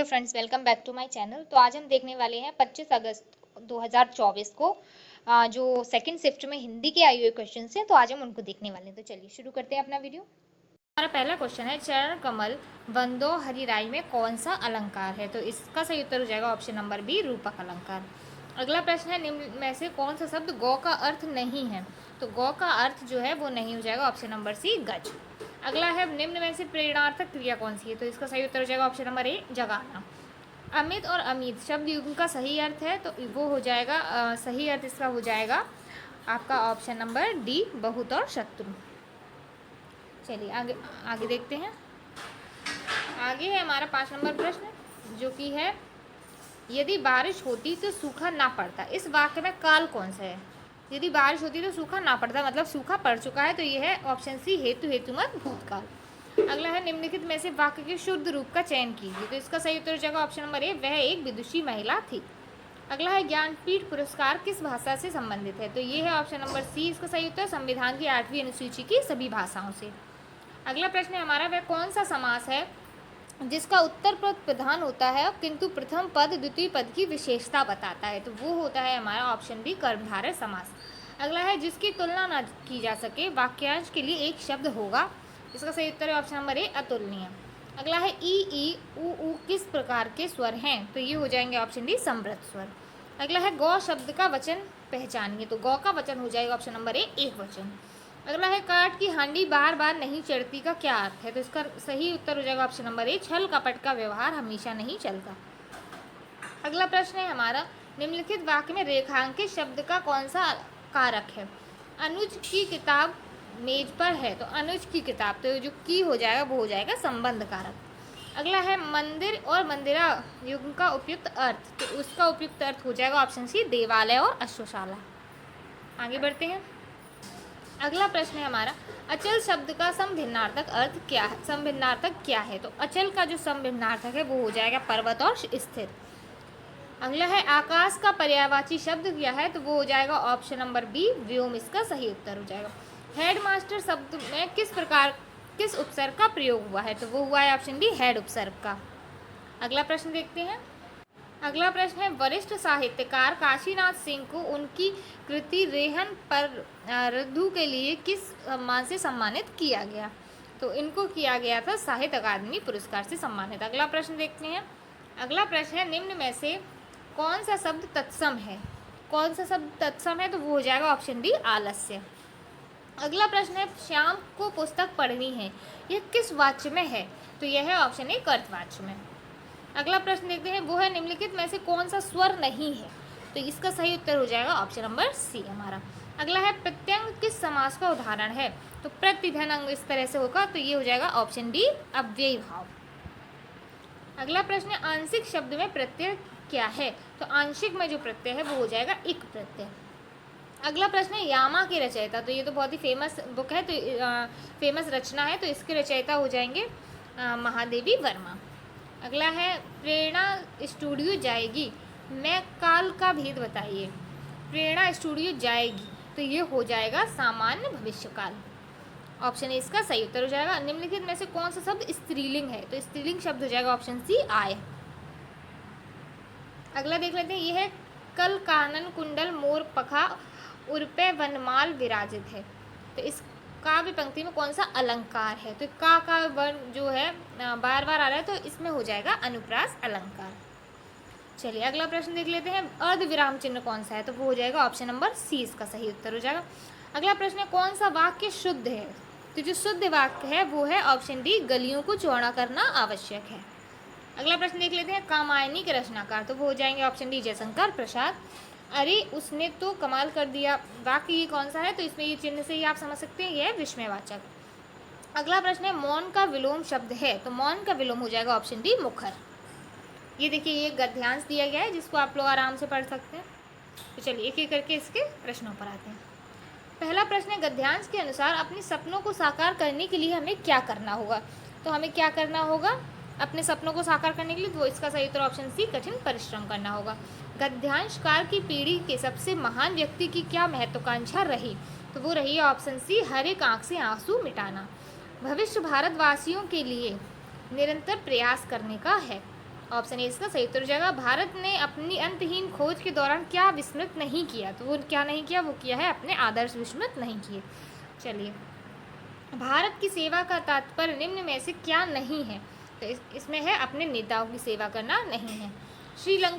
Friends, welcome back to my channel. तो आज हम देखने वाले हैं 25 अगस्त 2024 को जो सेकंड शिफ्ट में हिंदी के आए हुए क्वेश्चन हैं, तो आज हम उनको देखने वाले हैं। तो चलिए शुरू करते हैं अपना वीडियो। हमारा पहला क्वेश्चन है, चरण कमल बंदो हरिराई में कौन सा अलंकार है? तो इसका सही उत्तर हो जाएगा ऑप्शन नंबर बी, रूपक अलंकार। अगला प्रश्न है, निम्न में से कौन सा शब्द गौ का अर्थ नहीं है? तो गौ का अर्थ जो है वो नहीं हो जाएगा ऑप्शन नंबर सी, गज। अगला है, निम्न में से प्रेरणार्थक क्रिया कौन सी है? तो इसका सही उत्तर हो जाएगा ऑप्शन नंबर ए, जगाना। अमित और अमित शब्द युग्म का सही अर्थ है, तो वो हो जाएगा सही अर्थ इसका हो जाएगा आपका ऑप्शन नंबर डी, बहुत और शत्रु। चलिए आगे आगे देखते हैं। आगे है हमारा 5 नंबर प्रश्न, जो कि है, यदि बारिश होती तो सूखा ना पड़ता। इस वाक्य में काल कौन सा है? यदि बारिश होती तो सूखा ना पड़ता, मतलब सूखा पड़ चुका है, तो यह है ऑप्शन सी, हेतु हेतुमत भूतकाल। अगला है, निम्नलिखित में से वाक्य के शुद्ध रूप का चयन कीजिए। तो इसका सही उत्तर हो जाएगा ऑप्शन नंबर ए, वह एक विदुषी महिला थी। अगला है, ज्ञानपीठ पुरस्कार किस भाषा से संबंधित है? तो ये है ऑप्शन नंबर सी, इसका सही उत्तर संविधान की 8वीं अनुसूची की सभी भाषाओं से। अगला प्रश्न है हमारा, वह कौन सा समास है जिसका उत्तर पद प्रधान होता है किंतु प्रथम पद द्वितीय पद की विशेषता बताता है? तो वो होता है हमारा ऑप्शन बी, कर्मधारय समास। अगला है, जिसकी तुलना न की जा सके, वाक्यांश के लिए एक शब्द होगा। इसका सही उत्तर है ऑप्शन नंबर ए, अतुलनीय। अगला है, ई ऊ किस प्रकार के स्वर हैं? तो ये हो जाएंगे ऑप्शन डी, समृद्ध स्वर। अगला है, गौ शब्द का वचन पहचानिए। तो गौ का वचन हो जाएगा ऑप्शन नंबर ए, एक वचन। अगला है, काठ की हांडी बार बार नहीं चढ़ती का क्या अर्थ है? तो इसका सही उत्तर हो जाएगा ऑप्शन नंबर ए, छल कपट का व्यवहार हमेशा नहीं चलता। अगला प्रश्न है हमारा, निम्नलिखित वाक्य में रेखांकित शब्द का कौन सा कारक है? अनुज की किताब मेज पर है, तो अनुज की किताब, तो जो की हो जाएगा वो हो जाएगा संबंध कारक। अगला है, मंदिर और मंदिरा युग्म का उपयुक्त अर्थ, तो उसका उपयुक्त अर्थ हो जाएगा ऑप्शन सी, देवालय और अश्वशाला। आगे बढ़ते हैं। अगला प्रश्न है हमारा, अचल शब्द का समभिन्नार्थक अर्थ क्या है? समभिन्नार्थक क्या है? तो अचल का जो समभिन्नार्थक है वो हो जाएगा पर्वत और स्थिर। अगला है, आकाश का पर्यायवाची शब्द क्या है? तो वो हो जाएगा ऑप्शन नंबर बी, व्योम, इसका सही उत्तर हो जाएगा। हेडमास्टर शब्द में किस उपसर्ग का प्रयोग हुआ है? तो वो हुआ है ऑप्शन बी, हेड उपसर्ग का। अगला प्रश्न देखते हैं। अगला प्रश्न है, वरिष्ठ साहित्यकार काशीनाथ सिंह को उनकी कृति रेहन पर रद्दू के लिए किस सम्मान से सम्मानित किया गया? तो इनको किया गया था साहित्य अकादमी पुरस्कार से सम्मानित। अगला प्रश्न देखते हैं। अगला प्रश्न है, निम्न में से कौन सा शब्द तत्सम है? कौन सा शब्द तत्सम है? तो वो हो जाएगा ऑप्शन डी, आलस्य। अगला प्रश्न है, श्याम को पुस्तक पढ़नी है, यह किस वाच्य में है? तो यह है ऑप्शन ए, कर्तवाच्य में। अगला प्रश्न देखते हैं, वो है, निम्नलिखित में से कौन सा स्वर नहीं है? तो इसका सही उत्तर हो जाएगा ऑप्शन नंबर सी हमारा। अगला है, प्रत्यंग किस समास का उदाहरण है? तो प्रतिधन अंग इस तरह से होगा, तो ये हो जाएगा ऑप्शन डी, अव्ययी भाव। अगला प्रश्न है, आंशिक शब्द में प्रत्यय क्या है? तो आंशिक में जो प्रत्यय है वो हो जाएगा इक प्रत्यय। अगला प्रश्न है, यामा के रचयिता, तो ये तो बहुत ही फेमस बुक है, तो फेमस रचना है, तो इसके रचयिता हो जाएंगे महादेवी वर्मा। अगला है, प्रेरणा स्टूडियो जाएगी, मैं काल का भेद बताइए। प्रेरणा स्टूडियो जाएगी, तो ये हो जाएगा सामान्य भविष्यकाल। ऑप्शन ए इसका सही उत्तर हो जाएगा। निम्नलिखित में से कौन सा शब्द स्त्रीलिंग है? तो स्त्रीलिंग शब्द हो जाएगा ऑप्शन सी, आय। अगला देख लेते हैं, ये है, कल कानन कुंडल मोर पखा उर्पे वनमाल विराजित है। तो इस काव्य पंक्ति में कौन सा अलंकार है? तो का वर्ण जो है बार बार आ रहा है, तो इसमें हो जाएगा अनुप्रास अलंकार। चलिए अगला प्रश्न देख लेते हैं, अर्ध विराम चिन्ह कौन सा है? तो वो हो जाएगा ऑप्शन नंबर सी, इसका सही उत्तर हो जाएगा। अगला प्रश्न है, कौन सा वाक्य शुद्ध है? तो जो शुद्ध वाक्य है वो है ऑप्शन डी, गलियों को चौड़ा करना आवश्यक है। अगला प्रश्न देख लेते हैं, कामायनी के रचनाकार, तो वो हो जाएंगे ऑप्शन डी, जयशंकर प्रसाद। अरे उसने तो कमाल कर दिया, वाक्य ये कौन सा है? तो इसमें ये चिन्ह से ही आप समझ सकते हैं, यह है विस्मयवाचक। अगला प्रश्न है, मौन का विलोम शब्द है, तो मौन का विलोम हो जाएगा ऑप्शन डी, मुखर। ये देखिए, ये गद्यांश दिया गया है जिसको आप लोग आराम से पढ़ सकते हैं। तो चलिए एक एक करके इसके प्रश्नों पर आते हैं। पहला प्रश्न है, गद्यांश के अनुसार अपने सपनों को साकार करने के लिए हमें क्या करना होगा? तो हमें क्या करना होगा अपने सपनों को साकार करने के लिए? तो इसका सही उत्तर ऑप्शन सी, कठिन परिश्रम करना होगा। गद्यांशकार की पीढ़ी के सबसे महान व्यक्ति की क्या महत्वाकांक्षा रही? तो वो रही ऑप्शन सी, हर एक आंख से आंसू मिटाना। भविष्य भारतवासियों के लिए निरंतर प्रयास करने का है। ऑप्शन ए इसका सही उत्तर हो जाएगा, भारत ने अपनी अंतहीन खोज के दौरान क्या विस्मृत नहीं किया। तो वो क्या नहीं किया, वो किया है अपने आदर्श विस्मृत नहीं किए। चलिए, भारत की सेवा का तात्पर्य निम्न में से क्या नहीं है। तो इसमें है अपने नेताओं की सेवा करना नहीं है। श्रीलंका